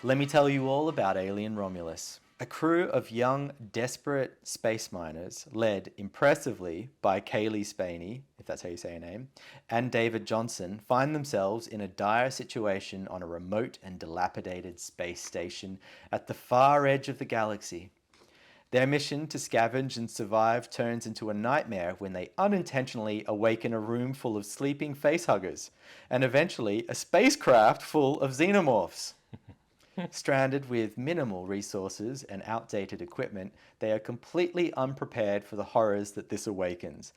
Let me tell you all about Alien Romulus. A crew of young, desperate space miners, led impressively by Kaylee Spaney, if that's how you say her name, and David Johnson, find themselves in a dire situation on a remote and dilapidated space station at the far edge of the galaxy. Their mission to scavenge and survive turns into a nightmare when they unintentionally awaken a room full of sleeping facehuggers, and eventually a spacecraft full of xenomorphs. Stranded with minimal resources and outdated equipment, they are completely unprepared for the horrors that this awakens.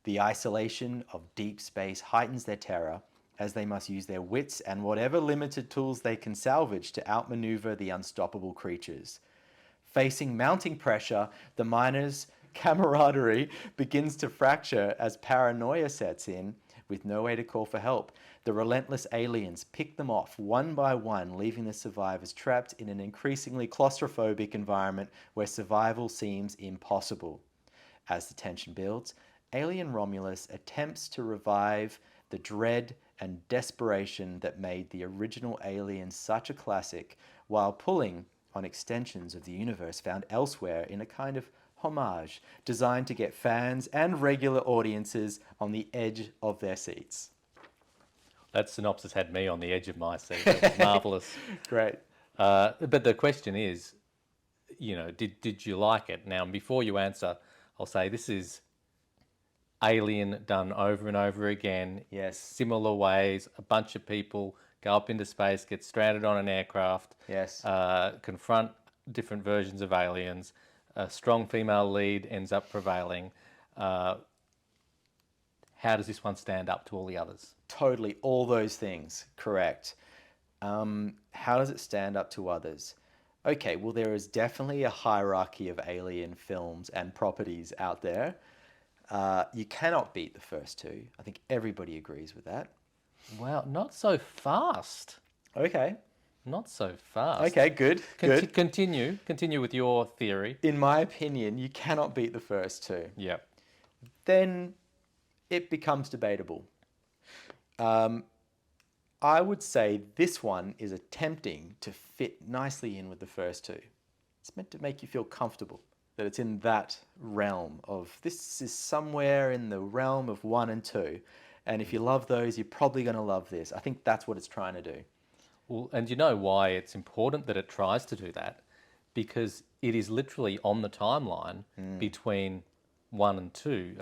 The isolation of deep space heightens their terror, as they must use their wits and whatever limited tools they can salvage to outmaneuver the unstoppable creatures. Facing mounting pressure, the miners' camaraderie begins to fracture as paranoia sets in, with no way to call for help. The relentless aliens pick them off one by one, leaving the survivors trapped in an increasingly claustrophobic environment where survival seems impossible. As the tension builds, Alien Romulus attempts to revive the dread and desperation that made the original Alien such a classic, while pulling on extensions of the universe found elsewhere in a kind of homage designed to get fans and regular audiences on the edge of their seats. That synopsis had me on the edge of my seat. It was marvellous. Great. But the question is, did you like it? Now, before you answer, I'll say this is Alien done over and over again. Yes. Similar ways. A bunch of people go up into space, get stranded on an aircraft. Yes. Confront different versions of aliens. A strong female lead ends up prevailing. How does this one stand up to all the others? Totally, all those things, correct. How does it stand up to others? Okay, well, there is definitely a hierarchy of alien films and properties out there. You cannot beat the first two. I think everybody agrees with that. Wow, not so fast. Okay. Not so fast. Okay, good. Good. Continue with your theory. In my opinion, you cannot beat the first two. Yep. Then it becomes debatable. I would say this one is attempting to fit nicely in with the first two. It's meant to make you feel comfortable that it's in that realm of, this is somewhere in the realm of 1 and 2. And if you love those, you're probably going to love this. I think that's what it's trying to do. Well, and you know why it's important that it tries to do that? Because it is literally on the timeline between 1 and 2.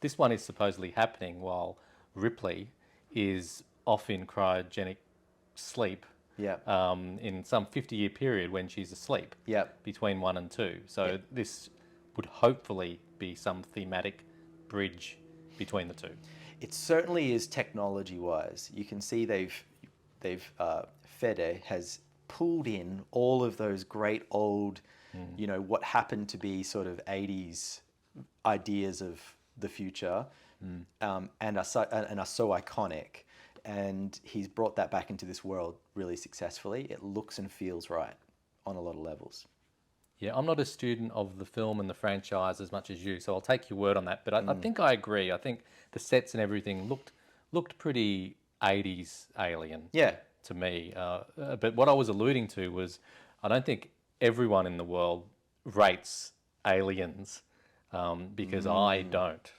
This one is supposedly happening while Ripley is off in cryogenic sleep in some 50-year period when she's asleep between 1 and 2. So this would hopefully be some thematic bridge between the two. It certainly is technology-wise. You can see Fede has pulled in all of those great old, what happened to be sort of 80s ideas of the future, and are so iconic. And he's brought that back into this world really successfully. It looks and feels right on a lot of levels. Yeah, I'm not a student of the film and the franchise as much as you, so I'll take your word on that. But I think I agree. I think the sets and everything looked pretty 80s Alien to me. But what I was alluding to was I don't think everyone in the world rates Aliens because I don't.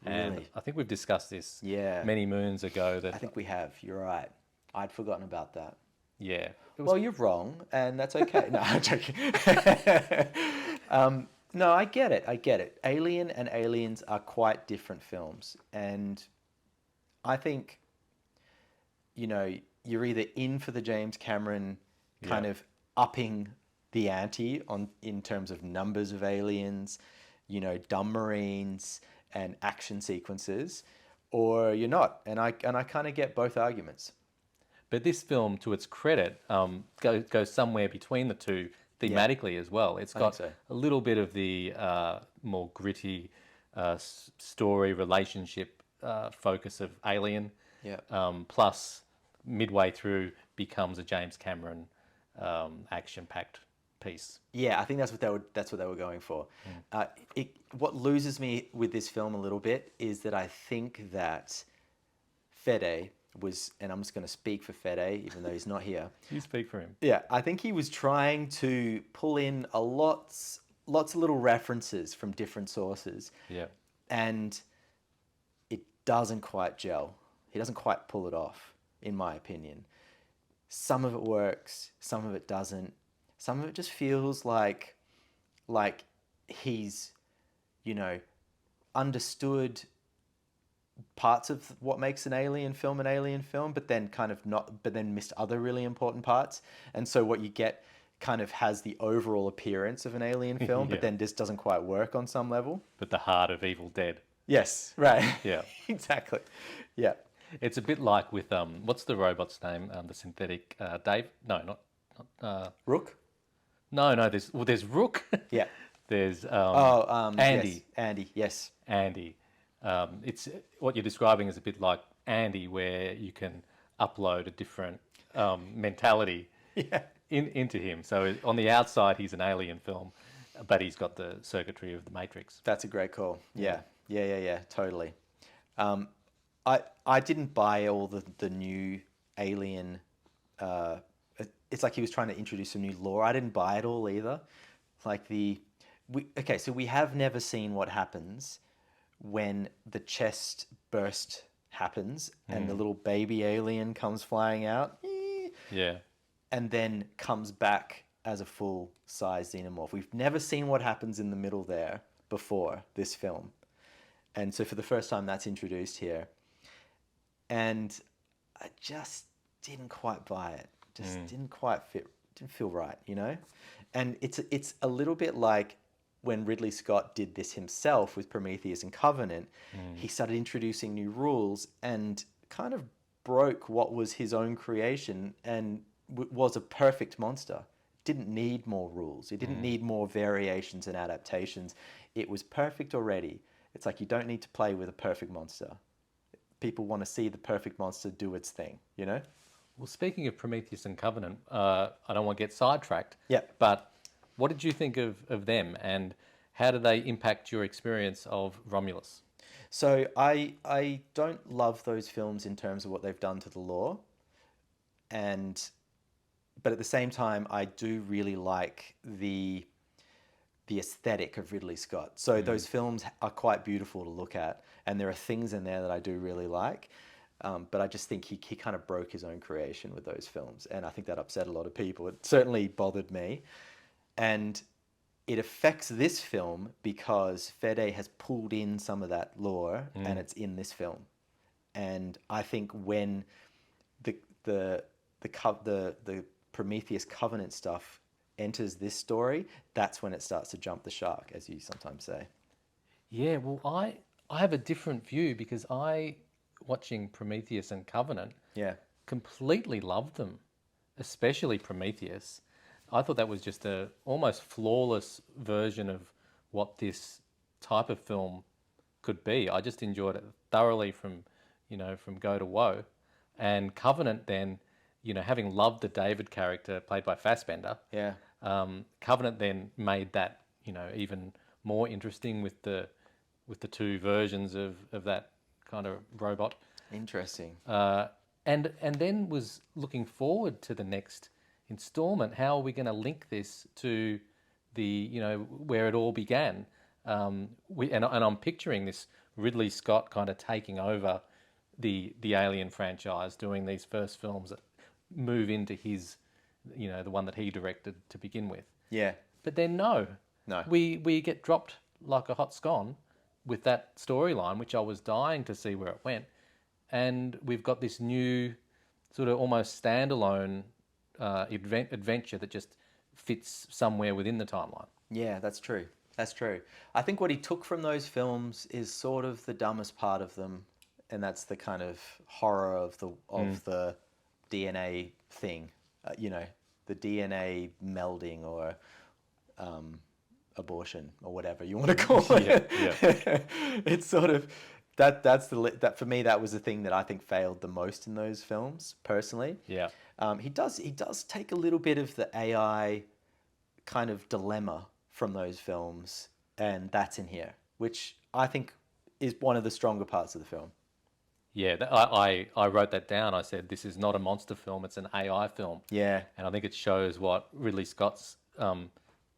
And Really? I think we've discussed this many moons ago. I think we have. You're right. I'd forgotten about that. Yeah. Well, you're wrong, and that's okay. No, I'm joking. No, I get it. Alien and Aliens are quite different films. And I think, you're either in for the James Cameron kind of upping the ante in terms of numbers of aliens, dumb marines and action sequences, or you're not. And I kind of get both arguments. But this film, to its credit, goes somewhere between the two thematically as well. It's got a little bit of the more gritty story, relationship focus of Alien, plus midway through becomes a James Cameron action-packed piece. Yeah, I think that's what they were going for. What loses me with this film a little bit is that I think that Fede was, and I'm just going to speak for Fede, even though he's not here. You speak for him. Yeah, I think he was trying to pull in lots of little references from different sources. Yeah. And it doesn't quite gel. He doesn't quite pull it off, in my opinion. Some of it works, some of it doesn't. Some of it just feels like he's, understood parts of what makes an alien film, but then missed other really important parts. And so what you get kind of has the overall appearance of an alien film, Yeah. but then just doesn't quite work on some level. But the heart of Evil Dead. Yes, right. Yeah. Exactly. Yeah. It's a bit like with what's the robot's name? The synthetic Dave? No, not Rook? No. There's Rook. Yeah. There's Andy. Andy. Yes. Andy, yes. Andy. It's what you're describing is a bit like Andy, where you can upload a different mentality Yeah. into him. So on the outside, he's an alien film, but he's got the circuitry of the Matrix. That's a great call. Yeah. Totally. I didn't buy all the new alien. It's like he was trying to introduce some new lore. I didn't buy it all either. Like so we have never seen what happens when the chest burst happens and the little baby alien comes flying out. Yeah. And then comes back as a full-size xenomorph. We've never seen what happens in the middle there before this film. And so for the first time, that's introduced here. And I just didn't quite buy it. Just didn't quite fit, didn't feel right, And it's a little bit like when Ridley Scott did this himself with Prometheus and Covenant. He started introducing new rules and kind of broke what was his own creation and was a perfect monster. It didn't need more rules. It didn't need more variations and adaptations. It was perfect already. It's like you don't need to play with a perfect monster. People want to see the perfect monster do its thing, Well, speaking of Prometheus and Covenant, I don't want to get sidetracked. Yeah. But what did you think of them, and how do they impact your experience of Romulus? So I don't love those films in terms of what they've done to the lore, but at the same time, I do really like the aesthetic of Ridley Scott. So those films are quite beautiful to look at, and there are things in there that I do really like. But I just think he kind of broke his own creation with those films, and I think that upset a lot of people. It certainly bothered me, and it affects this film because Fede has pulled in some of that lore, and it's in this film. And I think when the Prometheus Covenant stuff enters this story, that's when it starts to jump the shark, as you sometimes say. Yeah, well, I have a different view because watching Prometheus and Covenant, completely loved them, especially Prometheus. I thought that was just a almost flawless version of what this type of film could be. I just enjoyed it thoroughly from go to woe. And Covenant then, having loved the David character played by Fassbender, Covenant then made that, even more interesting with the two versions of that kind of robot. Interesting. And then was looking forward to the next installment. How are we going to link this to the where it all began? And I'm picturing this Ridley Scott kind of taking over the Alien franchise, doing these first films that move into his the one that he directed to begin with. Yeah. But then no, we get dropped like a hot scone with that storyline, which I was dying to see where it went. And we've got this new sort of almost standalone adventure that just fits somewhere within the timeline. Yeah, that's true. That's true. I think what he took from those films is sort of the dumbest part of them, and that's the kind of horror of the DNA thing, the DNA melding or abortion or whatever you want to call it. Yeah. It's sort of that for me, that was the thing that I think failed the most in those films personally. Yeah. He does take a little bit of the AI kind of dilemma from those films, and that's in here, which I think is one of the stronger parts of the film. Yeah, I wrote that down. I said, this is not a monster film, it's an AI film. Yeah. And I think it shows what Ridley Scott's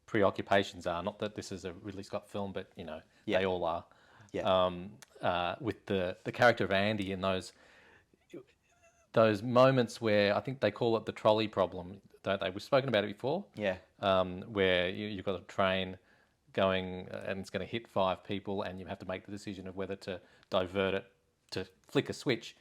preoccupations are. Not that this is a Ridley Scott film, but, you know, Yeah. they all are. Yeah. With the character of Andy in those moments where I think they call it the trolley problem, don't they? We've spoken about it before. Yeah. Where you've got a train going and it's going to hit 5 people, and you have to make the decision of whether to divert it, to flick a switch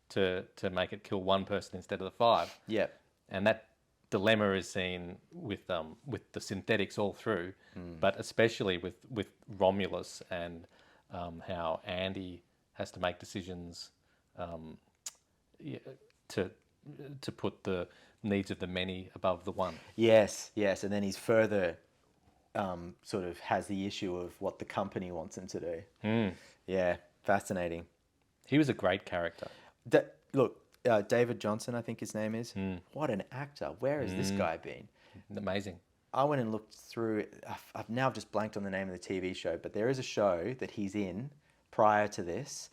to make it kill 1 person instead of the 5. Yeah. And that dilemma is seen with the synthetics all through, but especially with Romulus and how Andy has to make decisions to put the needs of the many above the one. Yes, yes, and then he's further sort of has the issue of what the company wants him to do. Yeah, fascinating. He was a great character. Look, David Johnson, I think his name is. What an actor! Where has this guy been? Amazing. I went and looked through. I've now just blanked on the name of the TV show, but there is a show that he's in prior to this,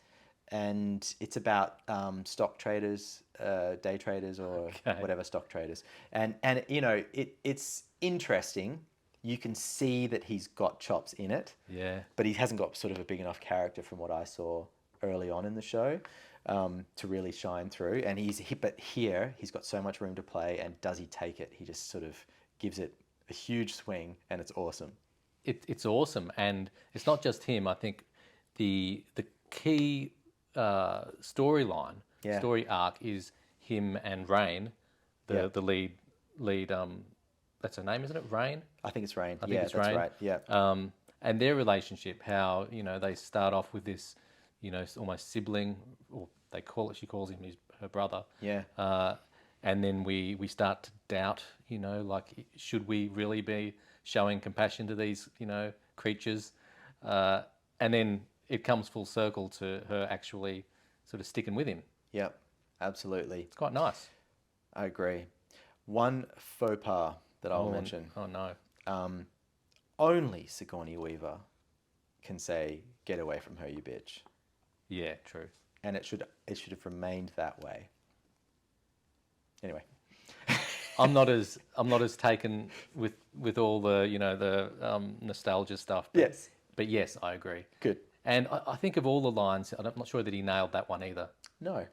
and it's about stock traders, day traders, or whatever stock traders. And you know, it's interesting. You can see that he's got chops in it. Yeah. But he hasn't got sort of a big enough character from what I saw early on in the show to really shine through. And but here he's got so much room to play. And does he take it? He just sort of gives it a huge swing, and it's awesome. It's awesome, and it's not just him. I think the key storyline, story arc is him and Rain, the lead. That's her name, isn't it? Rain. I think it's Rain. I think it's Rain. Right. Yeah. And their relationship, how they start off with this, almost sibling, or she calls him her brother. Yeah. And then we start to doubt, like, should we really be showing compassion to these, creatures? And then it comes full circle to her actually sort of sticking with him. Yeah, absolutely. It's quite nice. I agree. One faux pas that I'll mention. Oh, no. Only Sigourney Weaver can say, "Get away from her, you bitch." Yeah, true. And it should have remained that way. Anyway. I'm not as taken with all the the nostalgia stuff. But, Yes. But yes, I agree. Good. And I think of all the lines, I'm not sure that he nailed that one either. No.